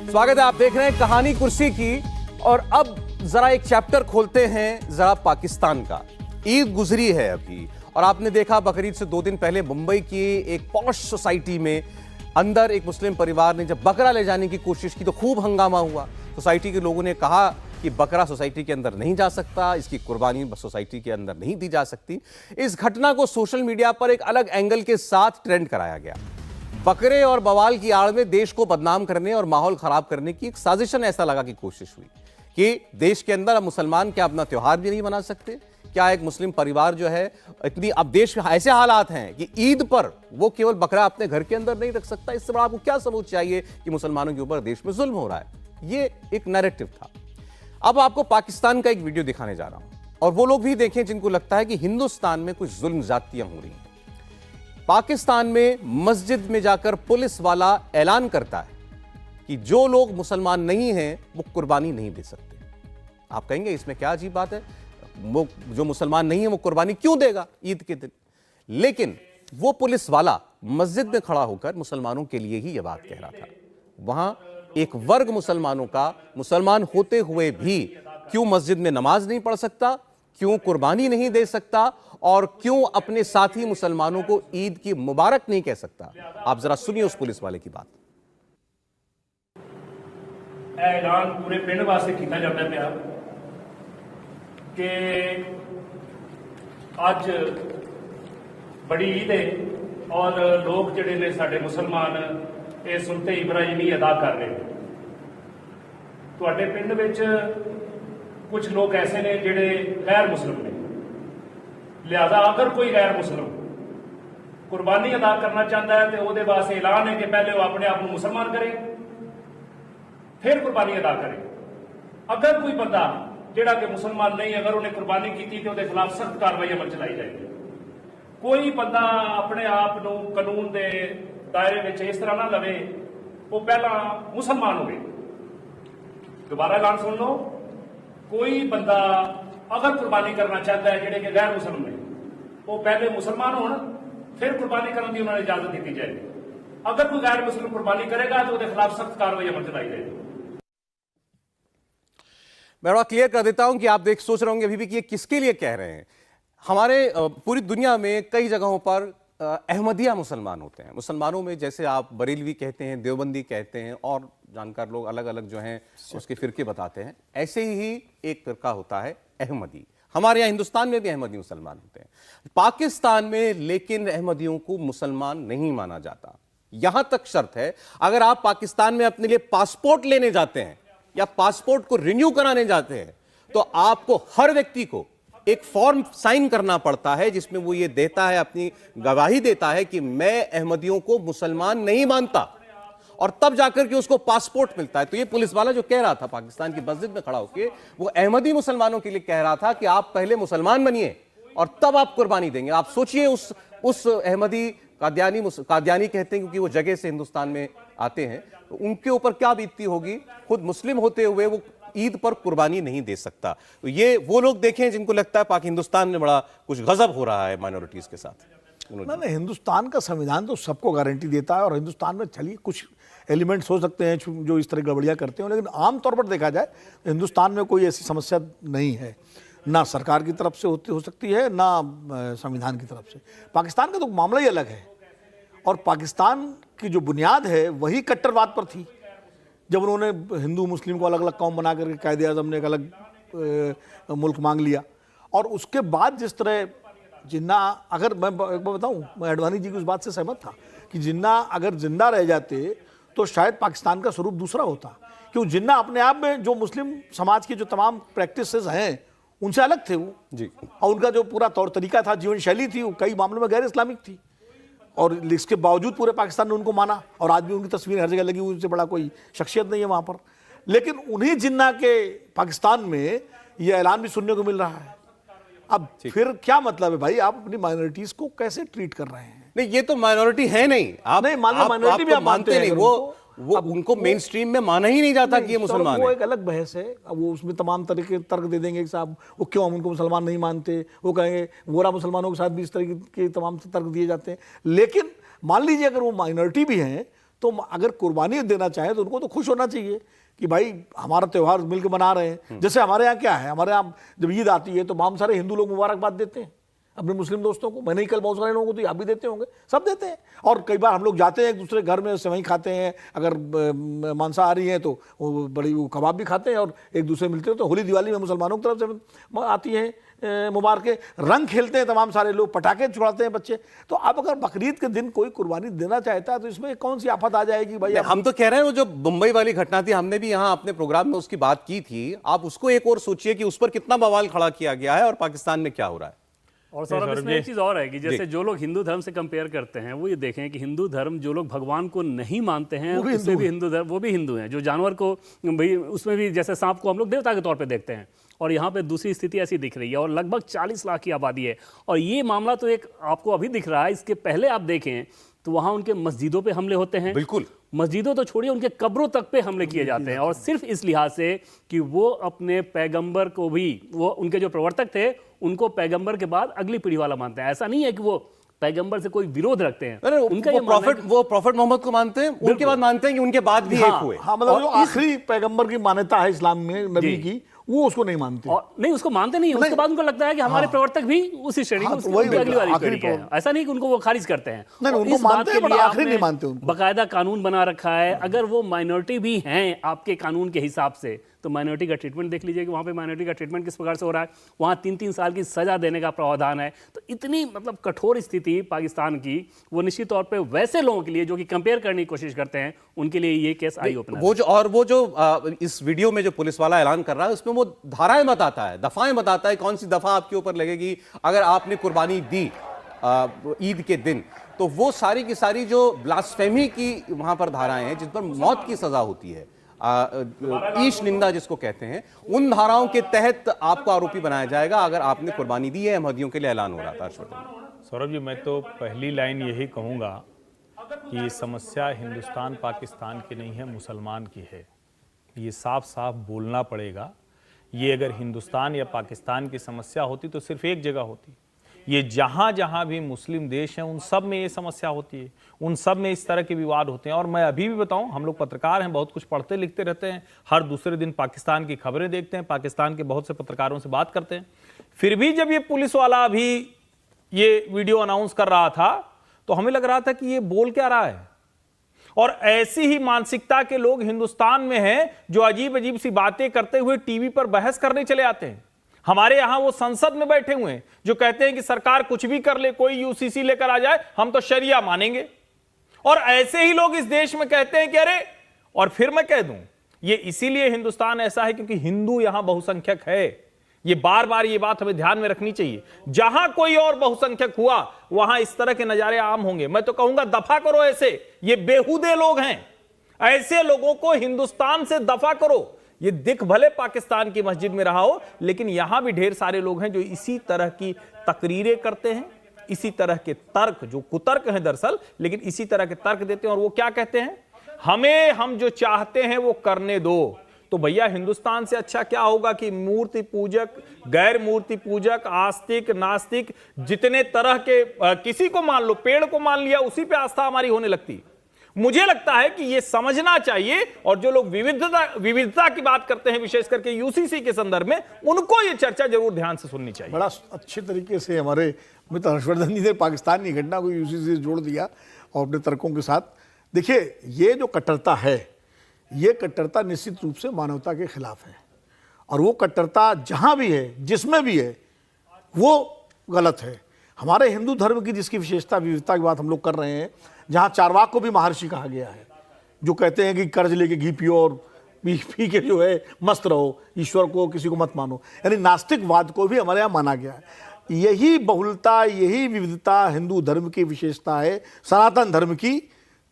स्वागत है, आप देख रहे हैं कहानी कुर्सी की। और अब जरा एक चैप्टर खोलते हैं जरा पाकिस्तान का। ईद गुजरी है अभी और आपने देखा बकरीद से 2 दिन पहले मुंबई की एक पॉश सोसाइटी में अंदर एक मुस्लिम परिवार ने जब बकरा ले जाने की कोशिश की तो खूब हंगामा हुआ। सोसाइटी के लोगों ने कहा कि बकरा सोसाइटी के अंदर नहीं जा सकता, इसकी कुर्बानी सोसाइटी के अंदर नहीं दी जा सकती। इस घटना को सोशल मीडिया पर एक अलग एंगल के साथ ट्रेंड कराया गया। बकरे और बवाल की आड़ में देश को बदनाम करने और माहौल खराब करने की एक साजिशन ऐसा लगा कि कोशिश हुई कि देश के अंदर अब मुसलमान क्या अपना त्योहार भी नहीं मना सकते? क्या एक मुस्लिम परिवार जो है इतनी, अब देश में ऐसे हालात हैं कि ईद पर वो केवल बकरा अपने घर के अंदर नहीं रख सकता। इससे बड़ा आपको क्या सबूत चाहिए कि मुसलमानों के ऊपर देश में जुल्म हो रहा है? ये एक नैरेटिव था। अब आपको पाकिस्तान का एक वीडियो दिखाने जा रहा हूं और वो लोग भी देखें जिनको लगता है कि हिंदुस्तान में कुछ जुल्म ज्यादतियां हो रही हैं। पाकिस्तान में मस्जिद में जाकर पुलिस वाला ऐलान करता है कि जो लोग मुसलमान नहीं हैं वो कुर्बानी नहीं दे सकते। आप कहेंगे इसमें क्या अजीब बात है, वो जो मुसलमान नहीं है वो कुर्बानी क्यों देगा ईद के दिन? लेकिन वो पुलिस वाला मस्जिद में खड़ा होकर मुसलमानों के लिए ही यह बात कह रहा था। वहां एक वर्ग मुसलमानों का मुसलमान होते हुए भी क्यों मस्जिद में नमाज नहीं पढ़ सकता, क्यों कुर्बानी नहीं दे सकता और क्यों अपने साथी मुसलमानों को ईद की मुबारक नहीं कह सकता? आप जरा सुनिए उस पुलिस वाले की बात। ऐलान पूरे पिंड वास्ते किया जाता है कि अज बड़ी ईद है और लोग जिहड़े ने साडे मुसलमान ये सुनते इब्राहिमी अदा कर रहे हैं। तुहाडे पिंड विच कुछ लोग ऐसे ने जिहड़े गैर मुस्लिम ने, लिहाजा अगर कोई गैर मुस्लिम कुर्बानी अदा करना चाहता है तो वो वास्ते ऐलान है कि पहले वो अपने आप को मुसलमान करे फिर कुर्बानी अदा करे। अगर कोई बंदा जिहड़ा कि मुसलमान नहीं, अगर उन्हें कुर्बानी की तो उसके खिलाफ सख्त कार्रवाई अमल चलाई जाएगी। कोई बंदा अपने आप को कानून के दायरे में इस तरह ना लवे वो पहला मुसलमान हो। दोबारा ऐलान सुन लो, कोई बंदा अगर कुर्बानी करना चाहता है जिहड़े कि गैर मुस्लिम ने, वो पहले मुसलमान हो फिर कुर्बानी करने की उन्होंने इजाजत दी जाएगी। अगर कोई गैर मुस्लिम कुर्बानी करेगा तो उसके खिलाफ सख्त कार्रवाई अमल चलाई जाएगी। मैं थोड़ा क्लियर कर देता हूं कि आप सोच रहे होंगे अभी भी कि ये किसके लिए कह रहे हैं। हमारे पूरी दुनिया में कई जगहों पर अहमदिया मुसलमान होते हैं। मुसलमानों में जैसे आप बरेलवी कहते हैं, देवबंदी कहते हैं और जानकार लोग अलग अलग जो हैं उसके फिरके बताते हैं। ऐसे ही एक फिरका होता है अहमदी। हमारे यहाँ हिंदुस्तान में भी अहमदी मुसलमान होते हैं, पाकिस्तान में लेकिन अहमदियों को मुसलमान नहीं माना जाता। यहां तक शर्त है अगर आप पाकिस्तान में अपने लिए पासपोर्ट लेने जाते हैं या पासपोर्ट को रिन्यू कराने जाते हैं तो आपको हर व्यक्ति को एक फॉर्म साइन करना पड़ता है जिसमें वो ये देता है, अपनी गवाही देता है कि मैं अहमदियों को मुसलमान नहीं मानता, और तब जाकर के उसको पासपोर्ट मिलता है। तो ये पुलिस वाला जो कह रहा था पाकिस्तान की मस्जिद में खड़ा होकर, वो अहमदी मुसलमानों के लिए कह रहा था कि आप पहले मुसलमान बनिए और तब आप कुर्बानी देंगे। आप सोचिए उस अहमदी कादियानी कहते हैं क्योंकि वो जगह से हिंदुस्तान में आते हैं, तो उनके ऊपर क्या बीतती होगी। खुद मुस्लिम होते हुए वो ईद पर कुर्बानी नहीं दे सकता। तो ये वो लोग देखें जिनको लगता है हिंदुस्तान में बड़ा कुछ गजब हो रहा है माइनॉरिटीज के साथ। ना हिंदुस्तान का संविधान तो सबको गारंटी देता है और हिंदुस्तान में चलिए कुछ एलिमेंट्स हो सकते हैं जो इस तरह गड़बड़ियाँ करते हैं, लेकिन आमतौर पर देखा जाए तो हिंदुस्तान में कोई ऐसी समस्या नहीं है, ना सरकार की तरफ से हो सकती है ना संविधान की तरफ से। पाकिस्तान का तो मामला ही अलग है और पाकिस्तान की जो बुनियाद है वही कट्टरवाद पर थी। जब उन्होंने हिंदू मुस्लिम को अलग अलग कौम बना करके कायदे आज़म ने एक अलग मुल्क मांग लिया, और उसके बाद जिस तरह जिन्ना, अगर मैं एक बार बताऊं, मैं अडवाणी जी की उस बात से सहमत था कि जिन्ना अगर जिंदा रह जाते तो शायद पाकिस्तान का स्वरूप दूसरा होता, क्योंकि जिन्ना अपने आप में जो मुस्लिम समाज की जो तमाम प्रैक्टिसेस हैं उनसे अलग थे वो जी, और उनका जो पूरा तौर तरीका था, जीवन शैली थी, वो कई मामलों में गैर इस्लामिक थी, और इसके बावजूद पूरे पाकिस्तान ने उनको माना और आज भी उनकी तस्वीर हर जगह लगी हुई, उनसे बड़ा कोई शख्सियत नहीं है वहाँ पर। लेकिन उन्हीं जिन्ना के पाकिस्तान में ये ऐलान भी सुनने को मिल रहा है। अब फिर क्या मतलब है भाई, आप अपनी माइनॉरिटीज को कैसे ट्रीट कर रहे हैं? नहीं, ये तो माइनॉरिटी है नहीं, आप नहीं माइनॉरिटी भी आप मानते नहीं, वो उनको मेन स्ट्रीम में माना ही नहीं जाता कि ये मुसलमान है। वो एक अलग बहस है, अब वो उसमें तमाम तरह के तर्क दे देंगे कि साहब वो क्यों हम उनको मुसलमान नहीं मानते, वो कहेंगे गोरा मुसलमानों के साथ भी इस तरह के तमाम तर्क दिए जाते हैं। लेकिन मान लीजिए अगर वो माइनॉरिटी भी हैं तो अगर कुर्बानी देना चाहे तो उनको तो खुश होना चाहिए कि भाई हमारा त्यौहार मिलकर मना रहे हैं। जैसे हमारे यहाँ क्या है, हमारे यहाँ जब ईद आती है तो तमाम सारे हिंदू लोग मुबारकबाद देते हैं अपने मुस्लिम दोस्तों को। मैंने ही कल बहुत सारे लोगों को, तो आप भी देते होंगे, सब देते हैं। और कई बार हम लोग जाते हैं एक दूसरे घर में, सेवई खाते हैं, अगर मांसाहारी हैं तो वो बड़ी वो कबाब भी खाते हैं और एक दूसरे मिलते हैं। तो होली दिवाली में मुसलमानों की तरफ से आती है मुबारकें, रंग खेलते हैं तमाम सारे लोग, पटाखे छुड़ाते हैं बच्चे। तो अब अगर बकरीद के दिन कोई कुर्बानी देना चाहता है तो इसमें कौन सी आफत आ जाएगी भाई? हम तो कह रहे हैं वो जो मुंबई वाली घटना थी, हमने भी यहाँ अपने प्रोग्राम में उसकी बात की थी। आप उसको एक और सोचिए कि उस पर कितना बवाल खड़ा किया गया है और पाकिस्तान में क्या हो रहा है। और सौरभ, इसमें एक चीज और है कि जैसे जो लोग हिंदू धर्म से कंपेयर करते हैं वो ये देखें कि हिंदू धर्म, जो लोग भगवान को नहीं मानते हैं उससे भी हिंदू धर्म, वो भी हिंदू हैं। जो जानवर को भाई, उसमें भी जैसे सांप को हम लोग देवता के तौर पे देखते हैं, और यहाँ पे दूसरी स्थिति ऐसी दिख रही है। और लगभग 40 लाख की आबादी है। और ये मामला तो एक आपको अभी दिख रहा है, इसके पहले आप देखें तो वहाँ उनके मस्जिदों पे हमले होते हैं। बिल्कुल, मस्जिदों तो छोड़िए, उनके कब्रों तक पे हमले किए जाते हैं। और सिर्फ इस लिहाज से कि वो अपने पैगंबर को भी, वो उनके जो प्रवर्तक थे उनको पैगंबर के बाद अगली पीढ़ी वाला मानते हैं। ऐसा नहीं है कि वो पैगंबर से कोई विरोध रखते हैं। अरे उनका वो प्रॉफिट मोहम्मद को मानते हैं, उनके बाद मानते हैं कि उनके बाद भी एक हुए। हाँ, मतलब जो आखिरी पैगंबर की मान्यता है इस्लाम में नबी की, वो उसको नहीं मानते। और नहीं, उसको मानते नहीं, उसके बाद उनको लगता है कि हमारे प्रवर्तक भी उसी श्रेणी में, उनकी अगली वाली पीढ़ी के हैं। ऐसा नहीं कि उनको वो खारिज करते हैं। नहीं, उनको मानते हैं, बड़ा आखिरी नहीं मानते उनको। बाकायदा कानून बना रखा है। अगर वो माइनॉरिटी भी हैं आपके कानून के हिसाब से, तो माइनॉरिटी का ट्रीटमेंट देख लीजिए कि वहाँ पे माइनॉरिटी का ट्रीटमेंट किस प्रकार से हो रहा है। वहाँ 3-3 साल की सजा देने का प्रावधान है। तो इतनी मतलब कठोर स्थिति पाकिस्तान की, वो निश्चित तौर पे वैसे लोगों के लिए जो कि कंपेयर करने की कोशिश करते हैं, उनके लिए ये केस आई ओपनर। वो जो इस वीडियो में जो पुलिस वाला ऐलान कर रहा है उसमें वो धाराएं बताता है, दफाएं बताता है, कौन सी दफा आपके ऊपर लगेगी अगर आपने कुर्बानी दी ईद के दिन। तो वो सारी की सारी जो ब्लास्फेमी की वहां पर धाराएं हैं जिन पर मौत की सजा होती है, ईश निंदा जिसको कहते हैं, उन धाराओं के तहत आपको आरोपी बनाया जाएगा अगर आपने कुर्बानी दी है। अहमदियों के लिए ऐलान हो रहा था। सौरभ जी, मैं तो पहली लाइन यही कहूँगा कि ये समस्या हिंदुस्तान पाकिस्तान की नहीं है, मुसलमान की है। ये साफ साफ बोलना पड़ेगा। ये अगर हिंदुस्तान या पाकिस्तान की समस्या होती तो सिर्फ एक जगह होती। ये जहाँ जहाँ भी मुस्लिम देश हैं उन सब में ये समस्या होती है, उन सब में इस तरह के विवाद होते हैं। और मैं अभी भी बताऊं, हम लोग पत्रकार हैं, बहुत कुछ पढ़ते लिखते रहते हैं, हर दूसरे दिन पाकिस्तान की खबरें देखते हैं, पाकिस्तान के बहुत से पत्रकारों से बात करते हैं। फिर भी जब ये पुलिस वाला अभी ये वीडियो अनाउंस कर रहा था तो हमें लग रहा था कि ये बोल क्या रहा है। और ऐसी ही मानसिकता के लोग हिंदुस्तान में हैं जो अजीब अजीब सी बातें करते हुए टीवी पर बहस करने चले आते हैं। हमारे यहां वो संसद में बैठे हुए हैं जो कहते हैं कि सरकार कुछ भी कर ले, कोई यूसीसी लेकर आ जाए, हम तो शरिया मानेंगे। और ऐसे ही लोग इस देश में कहते हैं कि अरे, और फिर मैं कह दूं, ये इसीलिए हिंदुस्तान ऐसा है क्योंकि हिंदू यहां बहुसंख्यक है। ये बार बार ये बात हमें ध्यान में रखनी चाहिए। जहां कोई और बहुसंख्यक हुआ वहां इस तरह के नजारे आम होंगे। मैं तो कहूंगा दफा करो ऐसे, ये बेहुदे लोग हैं, ऐसे लोगों को हिंदुस्तान से दफा करो। ये दिख भले पाकिस्तान की मस्जिद में रहा हो, लेकिन यहां भी ढेर सारे लोग हैं जो इसी तरह की तकरीरें करते हैं, इसी तरह के तर्क, जो कुतर्क हैं दरअसल, लेकिन इसी तरह के तर्क देते हैं। और वो क्या कहते हैं, हम जो चाहते हैं वो करने दो। तो भैया हिंदुस्तान से अच्छा क्या होगा कि मूर्ति पूजक, गैर मूर्ति पूजक, आस्तिक, नास्तिक, जितने तरह के, किसी को मान लो, पेड़ को मान लिया, उसी पे आस्था हमारी होने लगती। मुझे लगता है कि ये समझना चाहिए। और जो लोग विविधता की बात करते हैं, विशेष करके यूसीसी के संदर्भ में, उनको ये चर्चा जरूर ध्यान से सुननी चाहिए। बड़ा अच्छे तरीके से हमारे मित्र हर्षवर्धन जी ने पाकिस्तान की घटना को यूसीसी से जोड़ दिया और अपने तर्कों के साथ। देखिए, ये जो कट्टरता है, ये कट्टरता निश्चित रूप से मानवता के खिलाफ है। और वो कट्टरता जहां भी है, जिसमें भी है, वो गलत है। हमारे हिंदू धर्म की जिसकी विशेषता, विविधता की बात हम लोग कर रहे हैं, जहाँ चारवाक को भी महर्षि कहा गया है, जो कहते हैं कि कर्ज लेके घी पियो और पी के जो है मस्त रहो, ईश्वर को किसी को मत मानो, यानी नास्तिकवाद को भी हमारे यहाँ माना गया है। यही बहुलता, यही विविधता हिंदू धर्म की विशेषता है। सनातन धर्म की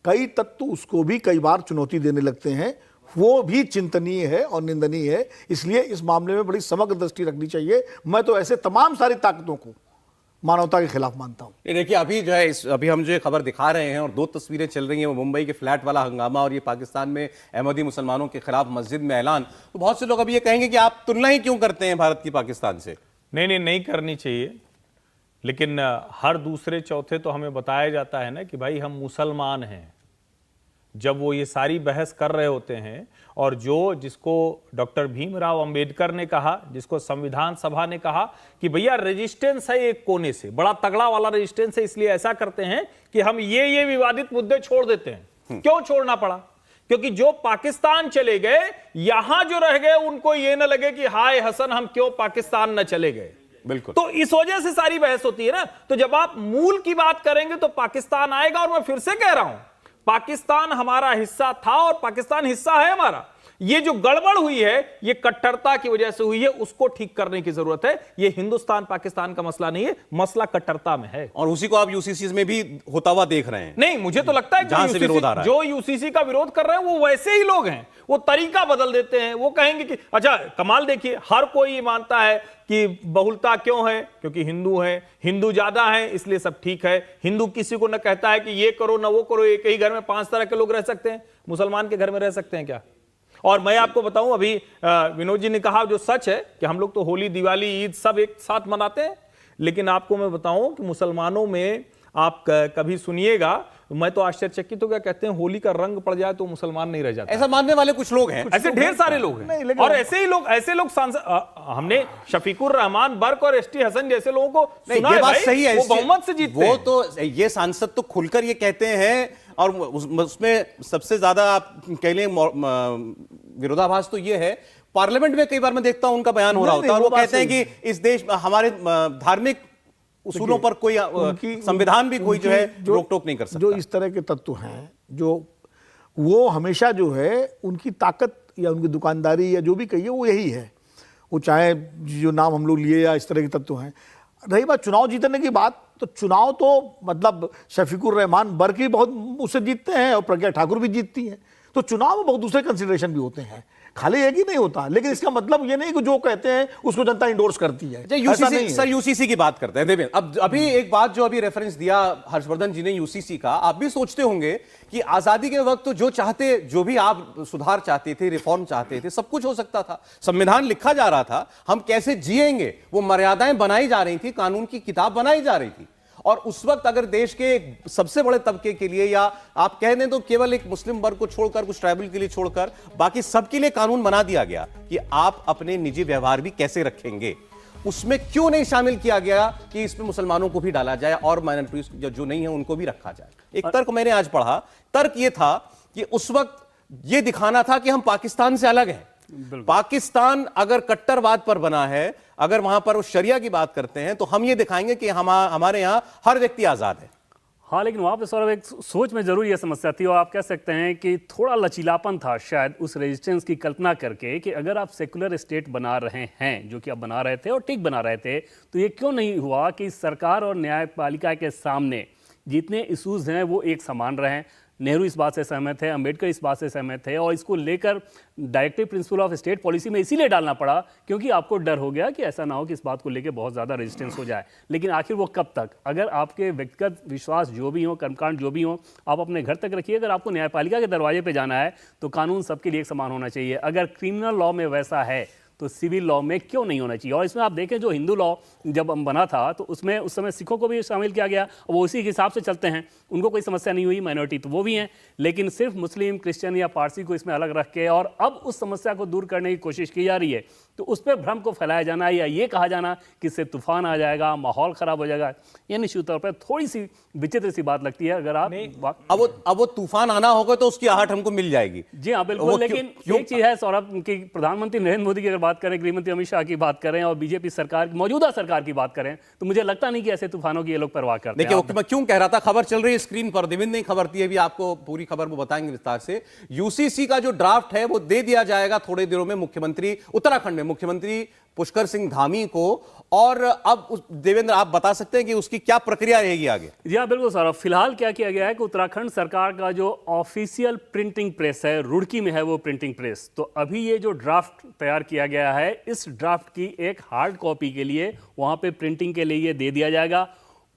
कई तत्व उसको भी कई बार चुनौती देने लगते हैं, वो भी चिंतनीय है और निंदनीय है। इसलिए इस मामले में बड़ी समग्र दृष्टि रखनी चाहिए। मैं तो ऐसे तमाम सारी ताकतों को मानवता के खिलाफ मानता हूं। ये देखिए, अभी जो है अभी हम जो खबर दिखा रहे हैं और दो तस्वीरें चल रही हैं, वो मुंबई के फ्लैट वाला हंगामा और ये पाकिस्तान में अहमदी मुसलमानों के खिलाफ मस्जिद में ऐलान। तो बहुत से लोग अभी ये कहेंगे कि आप तुलना ही क्यों करते हैं भारत की पाकिस्तान से। नहीं करनी चाहिए, लेकिन हर दूसरे चौथे तो हमें बताया जाता है ना कि भाई हम मुसलमान हैं। जब वो ये सारी बहस कर रहे होते हैं और जिसको डॉक्टर भीमराव अंबेडकर ने कहा, जिसको संविधान सभा ने कहा कि भैया रेजिस्टेंस है एक कोने से, बड़ा तगड़ा वाला रेजिस्टेंस है, इसलिए ऐसा करते हैं कि हम ये विवादित मुद्दे छोड़ देते हैं। क्यों छोड़ना पड़ा? क्योंकि जो पाकिस्तान चले गए, यहां जो रह गए उनको ये ना लगे कि हाय हसन हम क्यों पाकिस्तान न चले गए। बिल्कुल। तो इस वजह से सारी बहस होती है ना। तो जब आप मूल की बात करेंगे तो पाकिस्तान आएगा, और मैं फिर से कह रहा हूं पाकिस्तान हमारा हिस्सा था और पाकिस्तान हिस्सा है हमारा। ये जो गड़बड़ हुई है ये कट्टरता की वजह से हुई है, उसको ठीक करने की जरूरत है। ये हिंदुस्तान पाकिस्तान का मसला नहीं है, मसला कट्टरता में है। और उसी को आप यूसीसी में भी होता हुआ देख रहे हैं। नहीं, मुझे तो लगता है जहां से विरोध आ रहा है, जो यूसीसी का विरोध कर रहे हैं वो वैसे ही लोग हैं। वो तरीका बदल देते हैं, वो कहेंगे कि अच्छा कमाल देखिए, हर कोई मानता है कि बहुलता क्यों है, क्योंकि हिंदू है, हिंदू ज्यादा है इसलिए सब ठीक है। हिंदू किसी को न कहता है कि ये करो ना वो करो, एक ही घर में 5 तरह के लोग रह सकते हैं। मुसलमान के घर में रह सकते हैं क्या? और मैं आपको बताऊं, अभी विनोद जी ने कहा जो सच है कि हम लोग तो होली, दिवाली, ईद सब एक साथ मनाते हैं, लेकिन आपको मैं बताऊं कि मुसलमानों में आप कभी सुनिएगा, मैं तो आश्चर्यचकित हो गया, कहते हैं होली का रंग पड़ जाए तो मुसलमान नहीं रह जाता। ऐसा मानने वाले कुछ लोग हैं, ऐसे ढेर सारे लोग हैं। और ऐसे लोग हमने शफीकुर रहमान बर्क और एसटी हसन जैसे लोगों को सुना ये है, बात भाई, सही है, वो बहुमत से जीतते वो हैं। तो ये सांसद तो खुलकर ये कहते हैं, और उसमें सबसे ज्यादा आप कह लें विरोधाभास तो ये है, पार्लियामेंट में कई बार मैं देखता हूं उनका बयान हो रहा होता है और वो कहते हैं कि इस देश हमारे धार्मिक उसूलों पर कोई संविधान भी कोई जो है रोक टोक नहीं कर सकता। जो इस तरह के तत्व हैं, जो वो हमेशा जो है उनकी ताकत या उनकी दुकानदारी या जो भी कहिए वो यही है। वो चाहे जो नाम हम लोग लिए या इस तरह के तत्व हैं। रही बात चुनाव जीतने की बात, तो चुनाव तो मतलब शफीकुर रहमान बर्की बहुत उससे जीतते हैं और प्रज्ञा ठाकुर भी जीतती हैं। तो चुनाव में बहुत दूसरे कंसिडरेशन भी होते हैं, खाली एक ही नहीं होता। लेकिन इसका मतलब ये नहीं कि जो कहते हैं उसको जनता इंडोर्स करती है। यूसीसी की बात करते हैं देवेंद्र। अब अभी एक बात जो अभी रेफरेंस दिया हर्षवर्धन जी ने यूसीसी का, आप भी सोचते होंगे कि आजादी के वक्त जो चाहते, जो भी आप सुधार चाहते थे, रिफॉर्म चाहते थे, सब कुछ हो सकता था। संविधान लिखा जा रहा था, हम कैसे जिएंगे वो मर्यादाएं बनाई जा रही थी, कानून की किताब बनाई जा रही थी। और उस वक्त अगर देश के सबसे बड़े तबके के लिए, या आप कह दें तो केवल एक मुस्लिम वर्ग को छोड़कर, कुछ ट्राइबल के लिए छोड़कर, बाकी सबके लिए कानून बना दिया गया कि आप अपने निजी व्यवहार भी कैसे रखेंगे। उसमें क्यों नहीं शामिल किया गया कि इसमें मुसलमानों को भी डाला जाए और माइनॉरिटीज जो नहीं है उनको भी रखा जाए। एक तर्क मैंने आज पढ़ा, तर्क यह था कि उस वक्त यह दिखाना था कि हम पाकिस्तान से अलग हैं। पाकिस्तान अगर कट्टरवाद पर बना है, अगर वहां पर वो शरिया की बात करते हैं, तो हम ये दिखाएंगे कि हमारे यहां हर व्यक्ति आजाद है। हाँ, लेकिन वहाँ पे सौरभ एक सोच में जरूर यह समस्या थी, और आप कह सकते हैं कि थोड़ा लचीलापन था शायद उस रेजिस्टेंस की कल्पना करके कि अगर आप सेकुलर स्टेट बना रहे हैं, जो कि आप बना रहे थे और ठीक बना रहे थे, तो ये क्यों नहीं हुआ कि सरकार और न्यायपालिका के सामने जितने इशूज़ हैं वो एक समान रहें। नेहरू इस बात से सहमत है, अंबेडकर इस बात से सहमत है, और इसको लेकर directive principle of state policy में इसीलिए डालना पड़ा क्योंकि आपको डर हो गया कि ऐसा ना हो कि इस बात को लेकर बहुत ज़्यादा रेजिस्टेंस हो जाए। लेकिन आखिर वो कब तक? अगर आपके व्यक्तिगत विश्वास जो भी हो, कर्मकांड जो भी हो, आप अपने घर तक रखिए। अगर आपको न्यायपालिका के दरवाजे पर जाना है तो कानून सबके लिए एक समान होना चाहिए। अगर क्रिमिनल लॉ में वैसा है तो सिविल लॉ में क्यों नहीं होना चाहिए? और इसमें आप देखें, जो हिंदू लॉ जब बना था तो उसमें उस समय सिखों को भी शामिल किया गया, वो उसी के हिसाब से चलते हैं, उनको कोई समस्या नहीं हुई, माइनॉरिटी तो वो भी हैं। लेकिन सिर्फ मुस्लिम, क्रिश्चियन या पारसी को इसमें अलग रख के और अब उस समस्या को दूर करने की कोशिश की जा रही है, तो उस पर भ्रम को फैलाया जाना या ये कहा जाना कि इससे तूफान आ जाएगा, माहौल खराब हो जाएगा, ये निश्चित तौर पर थोड़ी सी विचित्र सी बात लगती है। अगर आप अब वो तूफान आना होगा तो उसकी आहट हमको मिल जाएगी। जी हाँ, बिल्कुल। लेकिन एक चीज है सौरभ कि प्रधानमंत्री नरेंद्र मोदी की अगर बात करें, गृहमंत्री अमित शाह की बात करें और बीजेपी सरकार, मौजूदा सरकार की बात करें, तो मुझे लगता नहीं कि ऐसे तूफानों की ये लोग परवाह करते हैं। देखिए, मैं क्यों कह रहा था, खबर चल रही है स्क्रीन पर, देवेंद्र ने खबर दी है, अभी आपको पूरी खबर वो बताएंगे विस्तार से। यूसीसी का जो ड्राफ्ट है वो दे दिया जाएगा थोड़े दिनों में मुख्यमंत्री, उत्तराखंड में मुख्यमंत्री पुष्कर सिंह धामी को। और अब देवेंद्र आप बता सकते हैं कि उसकी क्या प्रक्रिया रहेगी आगे? जी हाँ, बिल्कुल सौरभ। फिलहाल क्या किया गया है कि उत्तराखंड सरकार का जो ऑफिशियल प्रिंटिंग प्रेस है, रुड़की में है वो प्रिंटिंग प्रेस, तो अभी ये जो ड्राफ्ट तैयार किया गया है, इस ड्राफ्ट की एक हार्ड कॉपी के लिए वहां पे प्रिंटिंग के लिए ये दे दिया जाएगा।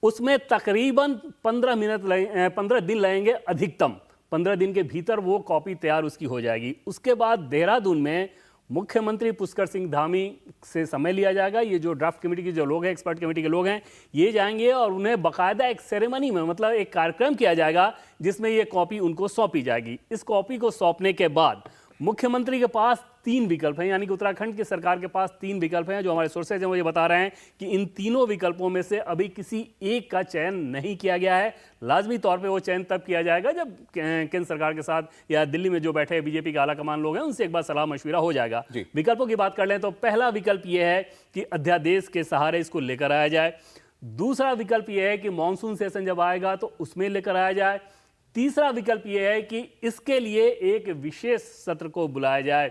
उसमें तकरीबन 15 दिन लगेंगे अधिकतम। 15 दिन के भीतर वो कॉपी तैयार उसकी हो जाएगी। उसके बाद देहरादून में मुख्यमंत्री पुष्कर सिंह धामी से समय लिया जाएगा। ये जो ड्राफ्ट कमेटी के जो लोग हैं, एक्सपर्ट कमेटी के लोग हैं, ये जाएंगे और उन्हें बाकायदा एक सेरेमनी में, मतलब एक कार्यक्रम किया जाएगा जिसमें ये कॉपी उनको सौंपी जाएगी। इस कॉपी को सौंपने के बाद मुख्यमंत्री के पास 3 विकल्प हैं, यानी कि उत्तराखंड की सरकार के पास 3 विकल्प हैं। जो हमारे सोर्सेज हैं वो ये बता रहे हैं कि इन तीनों विकल्पों में से अभी किसी एक का चयन नहीं किया गया है। लाजमी तौर पे वो चयन तब किया जाएगा जब केंद्र सरकार के साथ या दिल्ली में जो बैठे बीजेपी के आला कमान लोग हैं उनसे एक बार सलाह मशविरा हो जाएगा। विकल्पों की बात कर लें तो पहला विकल्प ये है कि अध्यादेश के सहारे इसको लेकर आया जाए। दूसरा विकल्प ये है कि मानसून सेशन जब आएगा तो उसमें लेकर आया जाए। तीसरा विकल्प यह है कि इसके लिए एक विशेष सत्र को बुलाया जाए।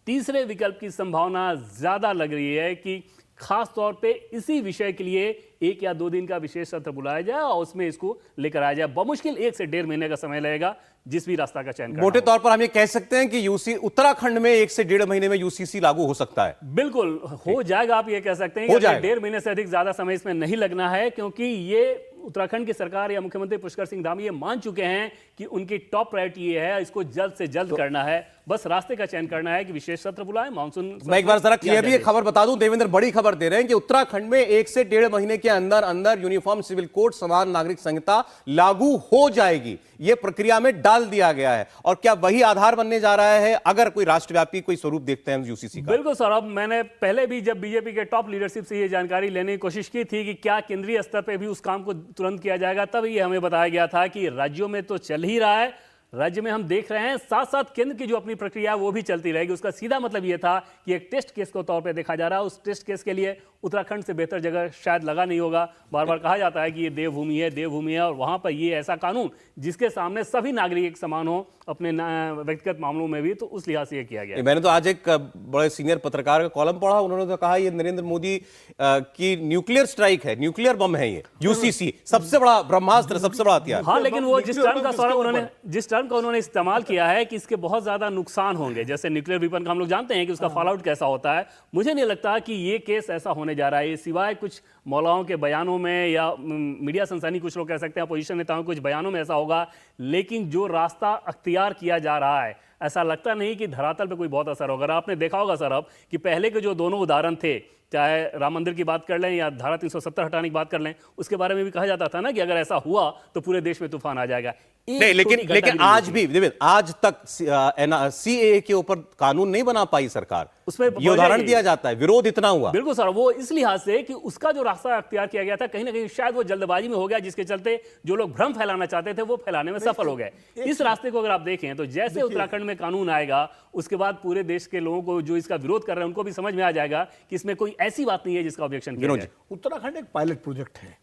तीसरे विकल्प की संभावना ज्यादा लग रही है कि खास तौर पे इसी विषय के लिए 1 या 2 दिन का विशेष सत्र बुलाया जाए और उसमें इसको लेकर आया जाए। बमुश्किल 1 से 1.5 महीने का समय लगेगा जिस भी रास्ता का चयन करना मोटे हो। तौर पर हम ये कह सकते हैं कि यूसी उत्तराखंड में 1 से 1.5 महीने में यूसीसी लागू हो सकता है। बिल्कुल हो जाएगा, आप ये कह सकते हैं हो कि जाएगा। 1.5 महीने से अधिक ज्यादा समय इसमें नहीं लगना है, क्योंकि ये उत्तराखंड की सरकार या मुख्यमंत्री पुष्कर सिंह धामी ये मान चुके हैं कि उनकी टॉप प्रायोरिटी ये है, इसको जल्द से जल्द करना है। बस रास्ते का चयन करना है कि विशेष सत्र बुलाएं, मानसून। मैं एक बार जरा क्लियरली एक खबर बता दूं, देवेंद्र बड़ी खबर दे रहे हैं कि उत्तराखंड में 1 से 1.5 महीने के अंदर अंदर यूनिफॉर्म सिविल कोड समान नागरिक संहिता लागू हो जाएगी। यह प्रक्रिया में डाल दिया गया है और क्या वही आधार बनने जा रहा है अगर कोई राष्ट्रव्यापी कोई स्वरूप देखते हैं यूसीसी का? बिल्कुल सौरभ, मैंने पहले भी जब बीजेपी के टॉप लीडरशिप से ये जानकारी लेने की कोशिश की थी कि क्या केंद्रीय स्तर पे भी उस काम को तुरंत किया जाएगा, तब ये हमें बताया गया था कि राज्यों में तो चल ही रहा है, राज्य में हम देख रहे हैं, साथ साथ केंद्र की जो अपनी प्रक्रिया है वो भी चलती रहेगी। उसका सीधा मतलब ये था कि एक टेस्ट केस के तौर पे देखा जा रहा है। उस टेस्ट केस के लिए उत्तराखंड से बेहतर जगह शायद लगा नहीं होगा। बार बार कहा जाता है कि ये देवभूमि है, देवभूमि है, और वहां पर ये ऐसा कानून जिसके सामने सभी नागरिक एक समान हो अपने व्यक्तिगत मामलों में भी, तो उस लिहाज से ये किया गया। मैंने तो आज एक बड़े सीनियर पत्रकार का कॉलम पढ़ा, उन्होंने तो कहा ये नरेंद्र मोदी की न्यूक्लियर स्ट्राइक है, न्यूक्लियर बम है ये यूसीसी, सबसे बड़ा ब्रह्मास्त्र, सबसे बड़ा हथियार। हाँ, लेकिन वो जिस टर्म का उन्होंने इस्तेमाल किया है कि इसके बहुत ज्यादा नुकसान होंगे, जैसे न्यूक्लियर वेपन का हम लोग जानते हैं कि उसका फॉलआउट कैसा होता है। मुझे नहीं लगता कि ये केस ऐसा होने जा रहा है, सिवाय कुछ मौलाओं के बयानों में या मीडिया सनसनी कुछ लोग कह सकते हैं, अपोजिशन नेताओं कुछ बयानों में ऐसा होगा, लेकिन जो रास्ता अख्तियार किया जा रहा है ऐसा लगता नहीं कि धरातल पे कोई बहुत असर होगा। आपने देखा होगा सर अब कि पहले के जो दोनों उदाहरण थे, चाहे राम मंदिर की बात कर लें या धारा 370 हटाने की बात कर लें, उसके बारे में भी कहा जाता था ना कि अगर ऐसा हुआ तो पूरे देश में तूफान आ जाएगा। नहीं, लेकिन आज भी आज तक सीएए के ऊपर कानून नहीं बना पाई सरकार, उसमें ये उदाहरण दिया जाता है, विरोध इतना हुआ। बिल्कुल सर, वो इस लिहाज से कि उसका जो रास्ता अख्तियार किया गया था कहीं ना कहीं शायद वो जल्दबाजी में हो गया, जिसके चलते जो लोग भ्रम फैलाना चाहते थे वो फैलाने में सफल हो गए। इस रास्ते को अगर आप देखें तो जैसे उत्तराखंड में कानून आएगा उसके बाद पूरे देश के लोगों को जो इसका विरोध कर रहे हैं उनको भी समझ में आ जाएगा कि इसमें कोई ऐसी बात नहीं है जिसका ऑब्जेक्शन किया जाए। उत्तराखंड एक पायलट प्रोजेक्ट है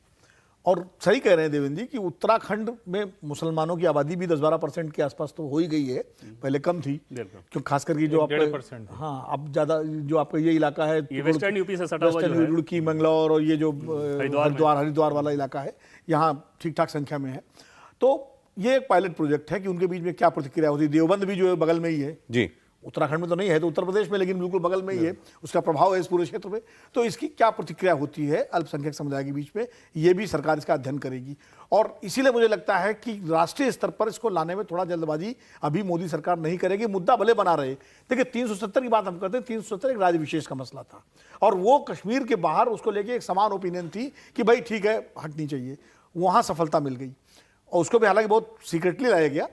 और सही कह रहे हैं देवेंद्र जी कि उत्तराखंड में मुसलमानों की आबादी भी 10-12% के आसपास तो हो ही गई है, पहले कम थी, क्यों खास करके जो आपका हाँ अब ज्यादा जो आपका ये इलाका है, ये वेस्टर्न यूपी से सटा हुआ जो है, रुड़की, मंगलौर और ये जो हरिद्वार वाला इलाका है, यहाँ ठीक ठाक संख्या में है। तो ये एक पायलट प्रोजेक्ट है कि उनके बीच में क्या प्रतिक्रिया होती है। देवबंद भी जो है बगल में ही है जी, उत्तराखंड में तो नहीं है, तो उत्तर प्रदेश में, लेकिन बिल्कुल बगल में ही है, उसका प्रभाव है इस पूरे क्षेत्र में। तो इसकी क्या प्रतिक्रिया होती है अल्पसंख्यक समुदाय के बीच में, ये भी सरकार इसका अध्ययन करेगी। और इसीलिए मुझे लगता है कि राष्ट्रीय स्तर पर इसको लाने में थोड़ा जल्दबाजी अभी मोदी सरकार नहीं करेगी। मुद्दा भले बना रहे, देखिए 370 की बात हम करते हैं, 370 एक राज्य विशेष का मसला था और वो कश्मीर के बाहर उसको लेके एक समान ओपिनियन थी कि भाई ठीक है हटनी चाहिए, वहाँ सफलता मिल गई और उसको भी हालांकि बहुत सीक्रेटली लाया गया।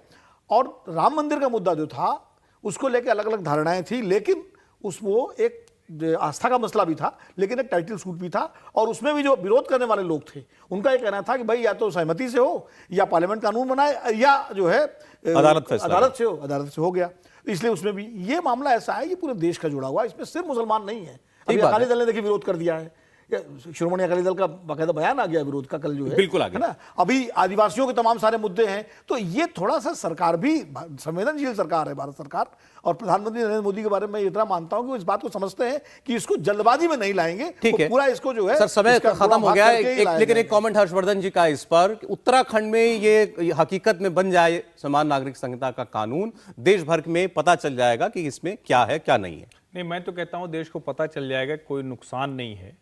और राम मंदिर का मुद्दा जो था उसको लेके अलग अलग धारणाएं थी, लेकिन वो एक आस्था का मसला भी था, लेकिन एक टाइटल सूट भी था और उसमें भी जो विरोध करने वाले लोग थे उनका ये कहना था कि भाई या तो सहमति से हो या पार्लियामेंट कानून बनाए या जो है अदालत से हो गया। इसलिए उसमें भी ये मामला ऐसा है, ये पूरे देश का जुड़ा हुआ, इसमें सिर्फ मुसलमान नहीं है। अभी अकाली दल ने देखिए विरोध कर दिया है, श्रोमणी अकाली दल का बाकायदा बयान आ गया विरोध का कल जो है, बिल्कुल आ गया, है ना। अभी आदिवासियों के तमाम सारे मुद्दे हैं, तो ये थोड़ा सा सरकार भी संवेदनशील सरकार है भारत सरकार, और प्रधानमंत्री नरेंद्र मोदी के बारे में इतना मानता हूं कि वो इस बात को समझते हैं कि इसको जल्दबाजी में नहीं लाएंगे। ठीक है, पूरा इसको जो है सर समय खत्म हो गया है, लेकिन एक कमेंट हर्षवर्धन जी का इस पर, उत्तराखंड में ये हकीकत में बन जाए समान नागरिक संहिता का कानून, देश भर में पता चल जाएगा कि इसमें क्या है क्या नहीं है। नहीं, मैं तो कहता हूं देश को पता चल जाएगा कोई नुकसान नहीं है,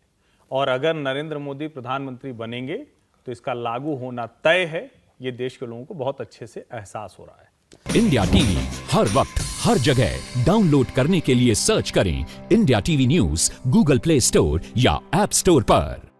और अगर नरेंद्र मोदी प्रधानमंत्री बनेंगे तो इसका लागू होना तय है। ये देश के लोगों को बहुत अच्छे से एहसास हो रहा है। इंडिया टीवी हर वक्त हर जगह डाउनलोड करने के लिए सर्च करें India TV news Google play store या ऐप स्टोर पर।